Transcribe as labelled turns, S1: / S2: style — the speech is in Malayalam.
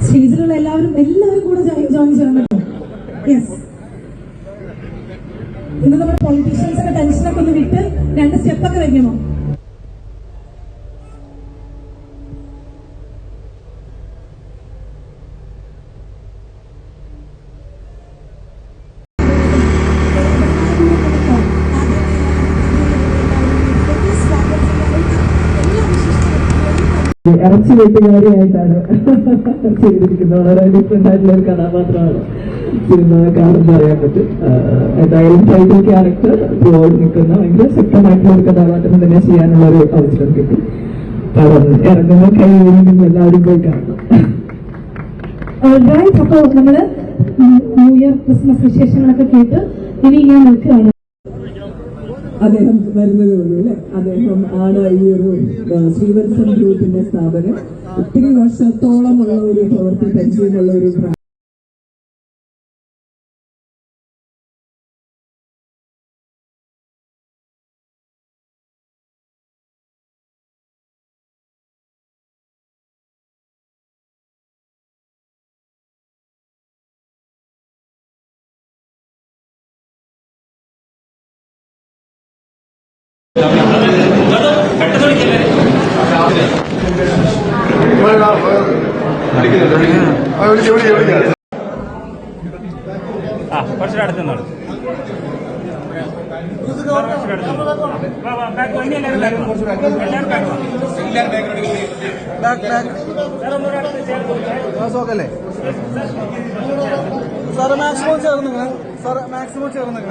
S1: സ്റ്റേജിലുള്ള എല്ലാവരും കൂടെ ജോയിൻ ചെയ്യാൻ പറ്റും. യെസ്, ഇന്ന് നമ്മുടെ പൊളിറ്റീഷ്യൻസിന്റെ ടെൻഷനൊക്കെ ഒന്ന് വിട്ട് 2 സ്റ്റെപ്പൊക്കെ വെക്കണോ?
S2: ഇറച്ചി വെട്ടുകാരിയായിട്ടാണ് ചെയ്തിരിക്കുന്നത്. വളരെ ഡിഫറെന്റ് ആയിട്ടുള്ള ഒരു കഥാപാത്രമാണ് സിനിമ കാണുമ്പോൾ അറിയാൻ പറ്റും. എന്തായാലും ടൈറ്റിൽ ക്യാരക്ടർ നിൽക്കുന്ന ഭയങ്കര ശക്തമായിട്ടുള്ള ഒരു കഥാപാത്രം തന്നെ ചെയ്യാനുള്ള ഒരു അവസരം കിട്ടി. ഇറങ്ങുമ്പോൾ കൈവരിക്കും, എല്ലാവരും പോയി കാണണം.
S1: അപ്പൊ നമ്മള് ന്യൂ ഇയർ ക്രിസ്മസ് വിശേഷങ്ങളൊക്കെ കേട്ട് ഇനി ഇങ്ങനെ നിൽക്കുകയാണ്.
S2: അദ്ദേഹം വരുന്നതേ ഉള്ളൂ അല്ലെ. അദ്ദേഹം ആണ് ഈ ഒരു ശ്രീവത്സം ഗ്രൂപ്പിന്റെ സ്ഥാപകൻ. ഒത്തിരി വർഷത്തോളമുള്ള ഒരു പ്രവൃത്തി പരിചയമുള്ള ഒരു
S3: കുറച്ചുകൂടെ അടുത്തുനിന്നാണ്.
S4: സാറ് മാക്സിമം ചേർന്ന് സാറ് മാക്സിമം ചേർന്ന്